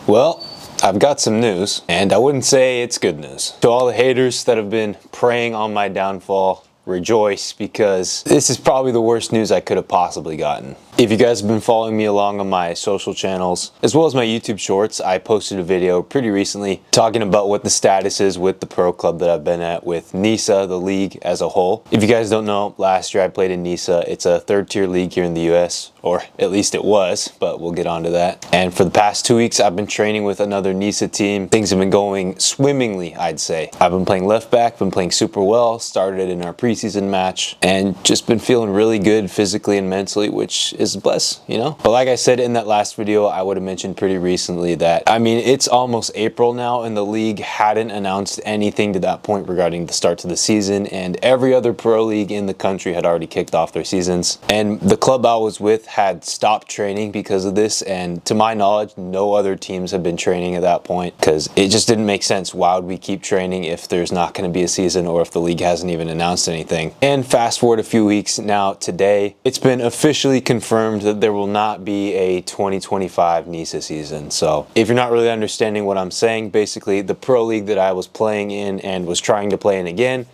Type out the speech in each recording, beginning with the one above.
Well, I've got some news, and I wouldn't say it's good news. To all the haters that have been preying on my downfall, rejoice, because this is probably the worst news I could have possibly gotten. If you guys have been following me along on my social channels, as well as my YouTube shorts, I posted a video pretty recently talking about what the status is with the pro club that I've been at with Nissa, the league as a whole. If you guys don't know, last year I played in Nissa. It's a third-tier league here in the US, or at least it was, but we'll get on to that. And for the past 2 weeks, I've been training with another Nissa team. Things have been going swimmingly, I'd say. I've been playing left back, been playing super well, started in our preseason match, and just been feeling really good physically and mentally, which is a bless, you know? But like I said in that last video, I would have mentioned pretty recently that, I mean, it's almost April now, and the league hadn't announced anything to that point regarding the start to the season, and every other pro league in the country had already kicked off their seasons. And the club I was with had stopped training because of this, and to my knowledge, no other teams have been training at that point, because it just didn't make sense. Why would we keep training if there's not going to be a season, or if the league hasn't even announced anything? And fast forward a few weeks now, today, it's been officially confirmed that there will not be a 2025 Nissa season. So if you're not really understanding what I'm saying, basically the pro league that I was playing in and was trying to play in again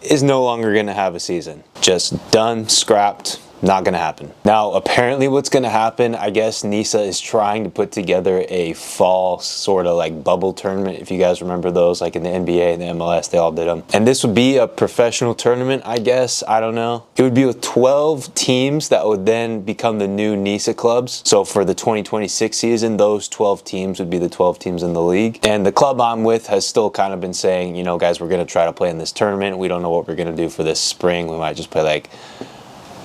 is no longer going to have a season. Just done, scrapped. Not gonna happen. Now, apparently what's gonna happen, I guess Nissa is trying to put together a fall sort of like bubble tournament. If you guys remember those, like in the NBA and the MLS, they all did them. And this would be a professional tournament, I guess. I don't know. It would be with 12 teams that would then become the new Nissa clubs. So for the 2026 season, those 12 teams would be the 12 teams in the league. And the club I'm with has still kind of been saying, you know, guys, we're gonna try to play in this tournament. We don't know what we're gonna do for this spring. We might just play like,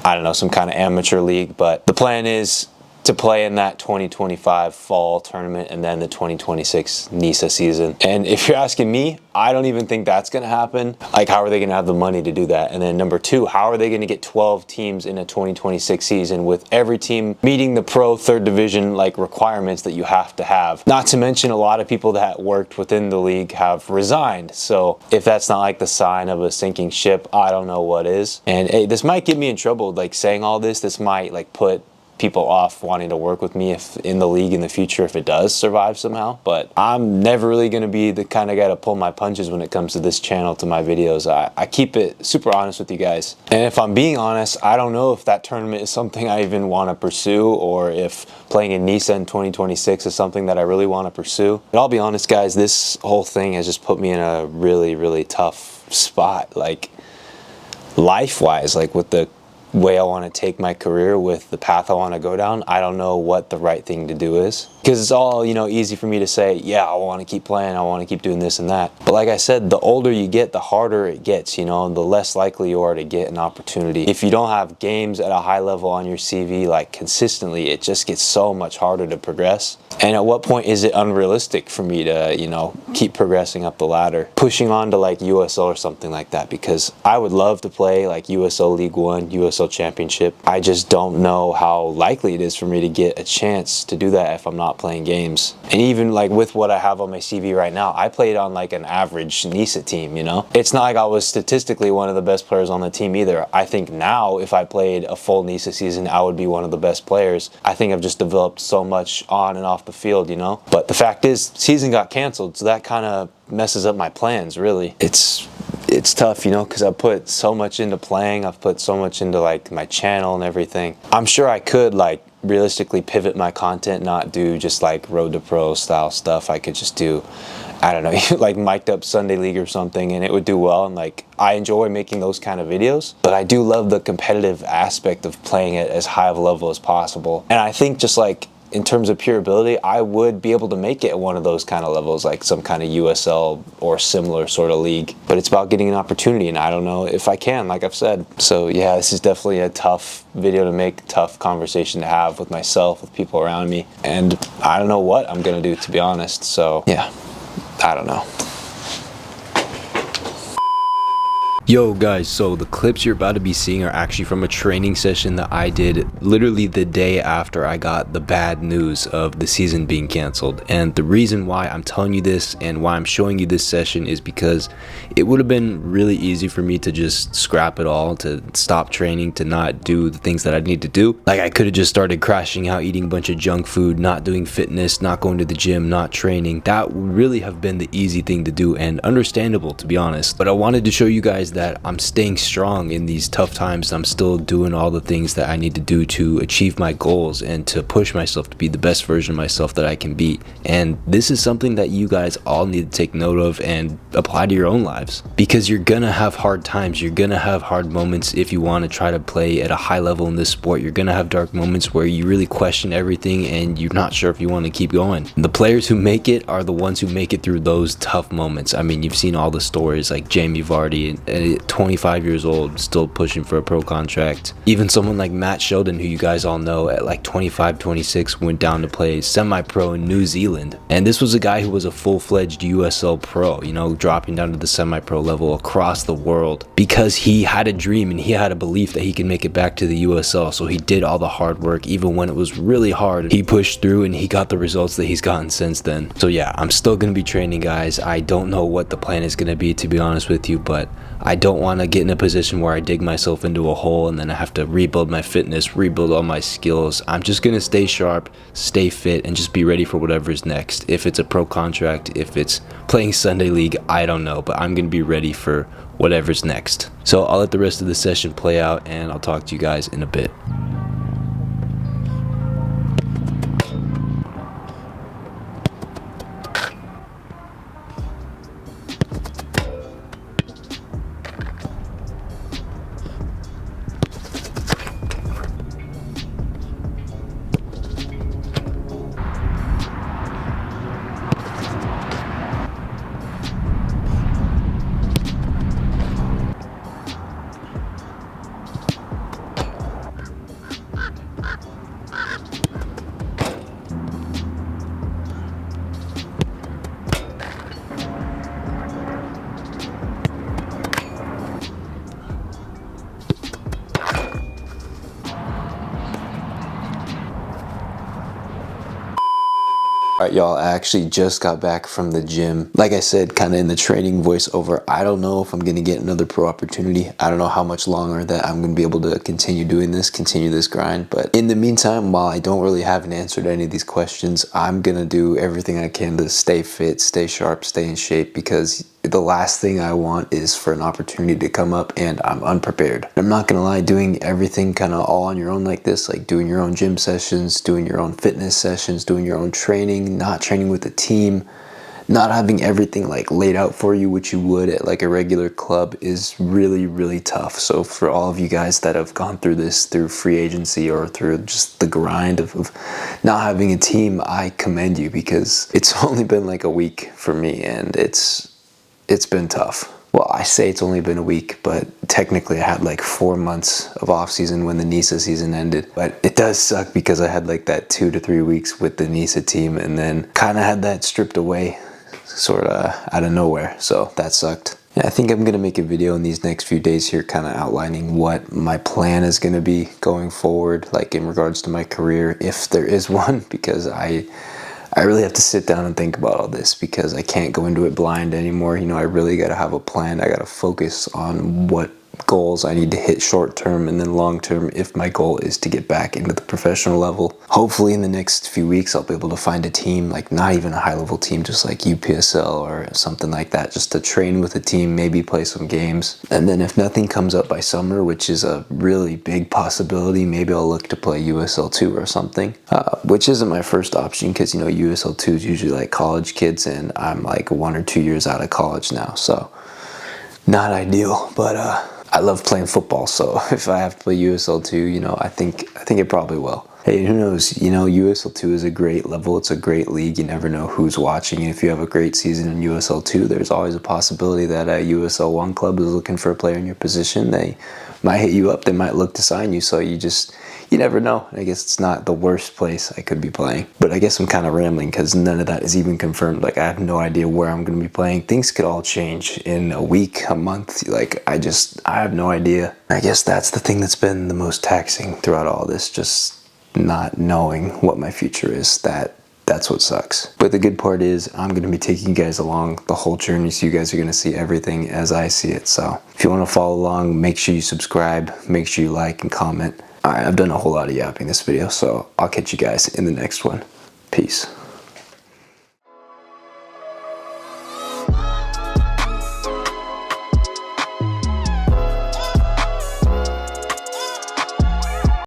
I don't know, some kind of amateur league, but the plan is to play in that 2025 fall tournament and then the 2026 Nissa season. And if you're asking me, I don't even think that's going to happen. Like, how are they going to have the money to do that? And then number two, how are they going to get 12 teams in a 2026 season with every team meeting the pro third division like requirements that you have to have? Not to mention a lot of people that worked within the league have resigned. So if that's not like the sign of a sinking ship, I don't know what is. And hey, this might get me in trouble, like saying all this. This might like put people off wanting to work with me if in the league in the future if it does survive somehow. But I'm never really going to be the kind of guy to pull my punches when it comes to this channel, to my videos. I keep it super honest with you guys. And if I'm being honest, I don't know if that tournament is something I even want to pursue, or if playing in Nissa in 2026 is something that I really want to pursue. But I'll be honest, guys, this whole thing has just put me in a really, really tough spot, like life-wise, like with the way I want to take my career, with the path I want to go down. I don't know what the right thing to do is, because it's all, you know, easy for me to say, yeah, I want to keep playing, I want to keep doing this and that. But like I said, the older you get, the harder it gets, you know, the less likely you are to get an opportunity. If you don't have games at a high level on your CV like consistently, it just gets so much harder to progress. And at what point is it unrealistic for me to, you know, keep progressing up the ladder, pushing on to like USL or something like that? Because I would love to play like USL League One, USL Championship. I just don't know how likely it is for me to get a chance to do that if I'm not playing games. And even like with what I have on my CV right now, I played on like an average Nissa team, you know? It's not like I was statistically one of the best players on the team either. I think now if I played a full Nissa season, I would be one of the best players. I think I've just developed so much on and off the field, you know? But the fact is, season got canceled, so that kind of messes up my plans, really. It's tough, you know, because I put so much into playing. I've put so much into like my channel and everything. I'm sure I could like realistically pivot my content, not do just like road to pro style stuff. I could just do, I don't know, like mic'd up Sunday League or something, and it would do well. And like, I enjoy making those kind of videos, but I do love the competitive aspect of playing it as high of a level as possible. And I think just like in terms of pure ability, I would be able to make it at one of those kind of levels, like some kind of USL or similar sort of league. But it's about getting an opportunity, and I don't know if I can, like I've said. So yeah, this is definitely a tough video to make, tough conversation to have with myself, with people around me. And I don't know what I'm gonna do, to be honest. So yeah, I don't know. Yo guys, so the clips you're about to be seeing are actually from a training session that I did literally the day after I got the bad news of the season being canceled. And the reason why I'm telling you this and why I'm showing you this session is because it would have been really easy for me to just scrap it all, to stop training, to not do the things that I need to do. Like I could have just started crashing out, eating a bunch of junk food, not doing fitness, not going to the gym, not training. That would really have been the easy thing to do and understandable, to be honest. But I wanted to show you guys that I'm staying strong in these tough times. I'm still doing all the things that I need to do to achieve my goals and to push myself to be the best version of myself that I can be. And this is something that you guys all need to take note of and apply to your own lives, because you're gonna have hard times. You're gonna have hard moments if you want to try to play at a high level in this sport. You're gonna have dark moments where you really question everything and you're not sure if you want to keep going. The players who make it are the ones who make it through those tough moments. I mean, you've seen all the stories like Jamie Vardy at 25 years old still pushing for a pro contract. Even someone like Matt Sheldon, who you guys all know, at like 25, 26 went down to play semi-pro in New Zealand. And this was a guy who was a full-fledged USL pro, you know, dropping down to the semi-pro level across the world because he had a dream and he had a belief that he could make it back to the USL. So he did all the hard work. Even when it was really hard, he pushed through and he got the results that he's gotten since then. So yeah, I'm still going to be training, guys. I don't know what the plan is going to be, to be honest with you, but I don't want to get in a position where I dig myself into a hole and then I have to rebuild my fitness, rebuild all my skills. I'm just going to stay sharp, stay fit, and just be ready for whatever's next. If it's a pro contract, if it's playing Sunday League, I don't know, but I'm going to be ready for whatever's next. So I'll let the rest of the session play out and I'll talk to you guys in a bit. Alright y'all, I actually just got back from the gym. Like I said, kind of in the training voiceover, I don't know if I'm going to get another pro opportunity. I don't know how much longer that I'm going to be able to continue doing this, continue this grind. But in the meantime, while I don't really have an answer to any of these questions, I'm going to do everything I can to stay fit, stay sharp, stay in shape, because the last thing I want is for an opportunity to come up and I'm unprepared. I'm not gonna lie, doing everything kind of all on your own like this, like doing your own gym sessions, doing your own fitness sessions, doing your own training, not training with a team, not having everything like laid out for you, which you would at like a regular club, is really, really tough. So for all of you guys that have gone through this through free agency or through just the grind of not having a team, I commend you, because it's only been like a week for me and it's been tough. Well, I say it's only been a week, but technically I had like 4 months of off season when the Nissa season ended. But it does suck because I had like that 2 to 3 weeks with the Nissa team and then kind of had that stripped away sort of out of nowhere. So that sucked. Yeah, I think I'm going to make a video in these next few days here kind of outlining what my plan is going to be going forward, like in regards to my career, if there is one, because I really have to sit down and think about all this, because I can't go into it blind anymore. You know, I really got to have a plan. I got to focus on what goals I need to hit short term and then long term if my goal is to get back into the professional level. Hopefully in the next few weeks I'll be able to find a team, like not even a high level team, just like UPSL or something like that, just to train with a team, maybe play some games. And then if nothing comes up by summer, which is a really big possibility, maybe I'll look to play USL 2 or something, which isn't my first option because, you know, USL 2 is usually like college kids and I'm like 1 or 2 years out of college now, so not ideal. But I love playing football, so if I have to play USL 2, you know, I think it probably will. Hey, who knows? You know, USL 2 is a great level. It's a great league. You never know who's watching. If you have a great season in USL 2, there's always a possibility that a USL 1 club is looking for a player in your position. They might hit you up. They might look to sign you. So you you never know. I guess it's not the worst place I could be playing. But I guess I'm kind of rambling because none of that is even confirmed. Like, I have no idea where I'm going to be playing. Things could all change in a week, a month. Like, I have no idea. I guess that's the thing that's been the most taxing throughout all this, just not knowing what my future is. That's what sucks. But the good part is I'm going to be taking you guys along the whole journey, so you guys are going to see everything as I see it. So if you want to follow along, make sure you subscribe, make sure you like and comment. Alright, I've done a whole lot of yapping this video, so I'll catch you guys in the next one. Peace.